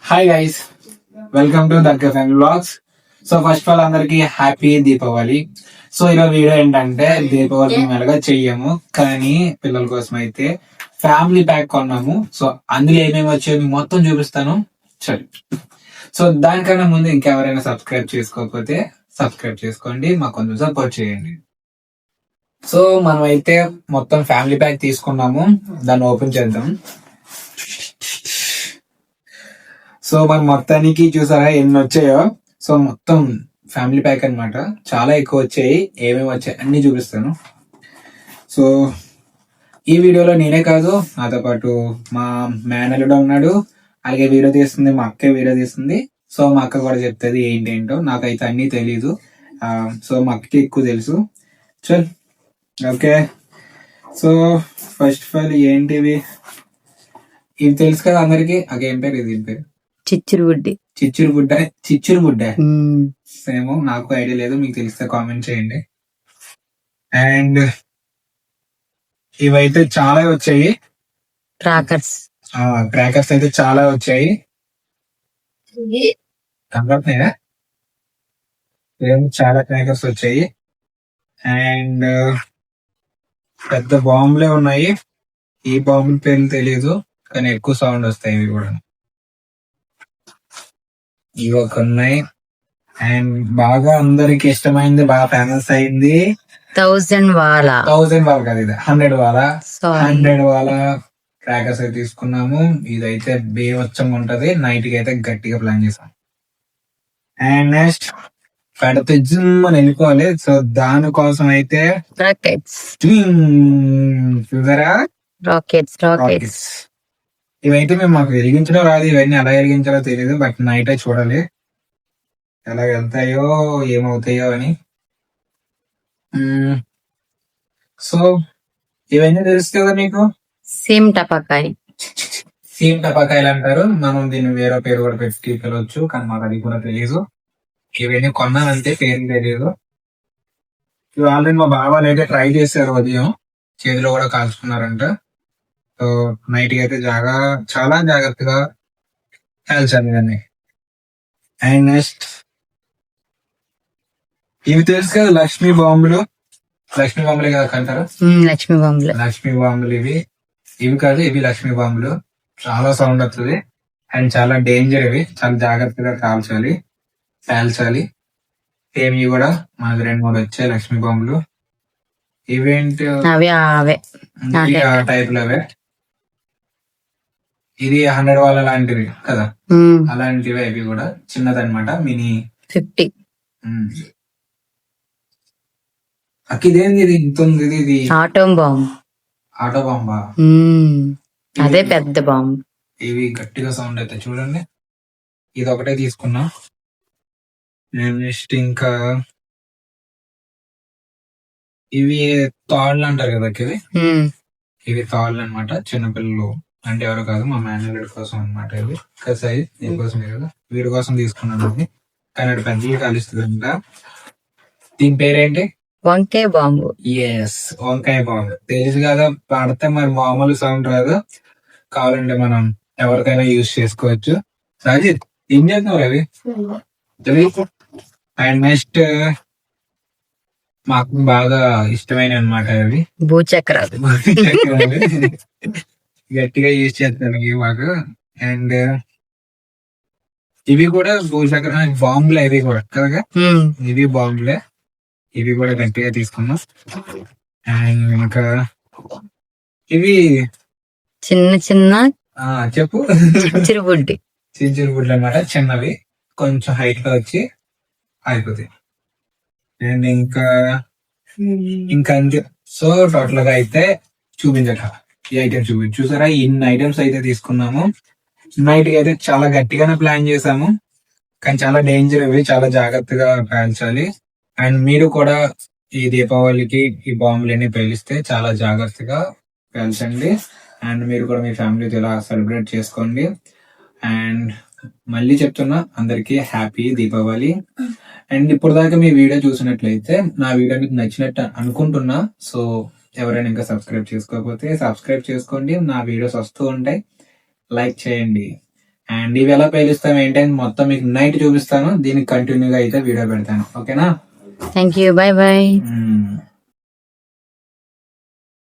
Hi guys, welcome to దర్గా family blogs. So first of all అందరికి happy Deepavali. సో ఇలా వీడియో ఏంటంటే దీపావళి మేము ఎలాగా చెయ్యము, కానీ పిల్లల కోసం అయితే ఫ్యామిలీ ప్యాక్ కొన్నాము. సో అందులో ఏమేమి వచ్చాయో మీకు మొత్తం చూపిస్తాను. సరే, సో దానికన్నా ముందు ఇంకెవరైనా సబ్స్క్రైబ్ చేసుకోకపోతే సబ్స్క్రైబ్ చేసుకోండి, మాకు కొంచెం సపోర్ట్ చేయండి. సో మనం అయితే మొత్తం ఫ్యామిలీ ప్యాక్ తీసుకున్నాము, దాన్ని ఓపెన్ చేద్దాం. సో మరి మొత్తానికి చూసారా ఎన్ని వచ్చాయో. సో మొత్తం ఫ్యామిలీ ప్యాక్ అన్నమాట, చాలా ఎక్కువ వచ్చాయి. ఏమేమి వచ్చాయి అన్ని చూపిస్తాను. సో ఈ వీడియోలో నేనే కాదు, నాతో పాటు మా మేనల్లుడు ఉన్నాడు, అలాగే వీడియో తీస్తుంది మా అక్క, వీడియో తీస్తుంది. సో మా అక్క కూడా చెప్తుంది ఏంటేంటో, నాకైతే అన్ని తెలీదు. సో మా అక్కకి ఎక్కువ తెలుసు. చల్ okay. So first of all ఏంటివి ఇవి తెలుసు కదా అందరికి. ఏం పేరు ఇది? ఏం పేరు? చిచ్చురుబుడ్డి. చిచ్చురుబుడ్డ సేమ్, నాకు ఐడియా లేదు, మీకు తెలిస్తే కామెంట్ చేయండి. అండ్ ఇవైతే చాలా వచ్చాయి, క్రాకర్స్ అయితే చాలా వచ్చాయి. కనబడుతున్నాయా? చాలా క్రాకర్స్ వచ్చాయి. అండ్ పెద్ద బాంబులే ఉన్నాయి. ఈ బాంబుల పేర్లు తెలియదు, కానీ ఎక్కువ సౌండ్ వస్తాయి ఇవి కూడా. ఇవి ఒక ఉన్నాయి. అండ్ బాగా అందరికి ఇష్టమైంది, బాగా ఫేమస్ అయింది 1000 వాలా కాదు, ఇది 100 వాలా క్రాకర్స్ అయితే తీసుకున్నాము. ఇదైతే బేవచ్చంగా ఉంటది, నైట్ కి అయితే గట్టిగా ప్లాన్ చేసాం. అండ్ నెక్స్ట్ పెడితే జిమ్ అని వెళ్ళిపోవాలి. సో దానికోసం అయితే చూసారా రాకెట్స్. ఇవైతే మేము మాకు వెలిగించడం రాదు, ఇవన్నీ ఎలా వెలిగించాలో తెలియదు, బట్ నైట్ అయితే చూడాలి ఎలా వెళ్తాయో ఏమవుతాయో అని. సో ఇవన్నీ తెలుసు కదా మీకు. సేమ్ టపాకాయలు అంటారు, మనం దీన్ని వేరే పేరు కూడా పెట్టి పిలవచ్చు, కానీ మాకు అది కూడా తెలియదు. ఇవన్నీ కొన్నానంటే పేరు తెలియదు. ఇవి ఆల్రెడీ మా బాబాలు అయితే ట్రై చేశారు, ఉదయం చేతిలో కూడా కాల్చుకున్నారంట. సో నైట్ అయితే చాలా జాగ్రత్తగా కాల్చాలి ఇవన్నీ. అండ్ నెక్స్ట్ ఇవి తెలుసు కదా, లక్ష్మీ బాంబులే కదా అంటారు. లక్ష్మీ బాంబులు ఇవి కాదు, ఇవి లక్ష్మీ బాంబులు. చాలా సౌండ్ వస్తుంది అండ్ చాలా డేంజర్. ఇవి చాలా జాగ్రత్తగా కాల్చాలి. సేమ్ ఇవి కూడా మనకు 2-3 వచ్చాయి లక్ష్మీ బాంబులు. ఇవేంటి ఆ టైప్ లో అవే. ఇది 100 వాళ్ళ లాంటివి కదా, అలాంటివి. అవి కూడా చిన్నదన్నమాట, మినీ 50. ఇదేంది, ఇది ఇంత ఉంది? ఇది ఆటో బాంబా? అదే పెద్ద బాంబు. ఇవి గట్టిగా సౌండ్ అయితే చూడండి. ఇది ఒకటే తీసుకున్నా. నెక్స్ట్ ఇంకా ఇవి తాళ్ళు అంటారు కదా, ఇవి తాళ్ళు అనమాట. చిన్నపిల్లలు అంటే ఎవరు కాదు, మా మేనల్లుడి కోసం అనమాట. ఇవి సైజ్ దీనికోసమే కదా, వీడి కోసం తీసుకున్నాను. కానీ అది పెద్దగా కలుస్తుందంట. దీని పేరేంటి? వంకాయ బాంబు. వంకాయ బాంబు తెలుసు కదా, పడితే మరి మామూలు సౌండ్ రాదు. కావాలంటే మనం ఎవరికైనా యూజ్ చేసుకోవచ్చు. సాజిద్ ఏం చేస్తున్నారు అవి? అండ్ నెక్స్ట్ మాకు బాగా ఇష్టమైన అనమాట అవి భూచక్రాలు. గట్టిగా యూజ్ చేస్తాను ఇవి మాకు. అండ్ ఇవి కూడా భూచక్ర బాంబులే, ఇవి కూడా కదా, ఇవి బాంబులే. ఇవి కూడా గట్టిగా తీసుకున్నాం. అండ్ ఇంకా ఇవి చిన్న చెప్పు. చిచ్చురుబుడ్డి అన్నమాట, చిన్నవి, కొంచెం హైట్ గా వచ్చి అయిపోతాయి. అండ్ ఇంకా అంతే. సో టోటల్ గా అయితే చూపించక ఈ ఐటమ్స్ చూసారా, ఇన్ని ఐటమ్స్ అయితే తీసుకున్నాము. నైట్ కి అయితే చాలా గట్టిగానే ప్లాన్ చేసాము, కానీ చాలా డేంజర్. ఇవి చాలా జాగ్రత్తగా పేల్చాలి. అండ్ మీరు కూడా ఈ దీపావళికి ఈ బాంబులన్నీ పేలిస్తే చాలా జాగ్రత్తగా పేల్చండి. అండ్ మీరు కూడా మీ ఫ్యామిలీతో ఇలా సెలబ్రేట్ చేసుకోండి. అండ్ మళ్ళీ చెప్తున్నా, అందరికీ హ్యాపీ దీపావళి. అండ్ ఇప్పుడు దాకా మీ వీడియో చూసినట్లయితే నా వీడియో మీకు నచ్చినట్టు అనుకుంటున్నా. సో ఎవరైనా ఇంకా సబ్స్క్రైబ్ చేసుకోకపోతే సబ్స్క్రైబ్ చేసుకోండి, నా వీడియోస్ వస్తూ ఉంటాయి. లైక్ చేయండి. అండ్ ఇవి ఎలా పేలుస్తాం ఏంటంటే మొత్తం మీకు నైట్ చూపిస్తాను, దీనికి కంటిన్యూగా అయితే వీడియో పెడతాను. ఓకేనా? Thank you. Bye bye. Hmm.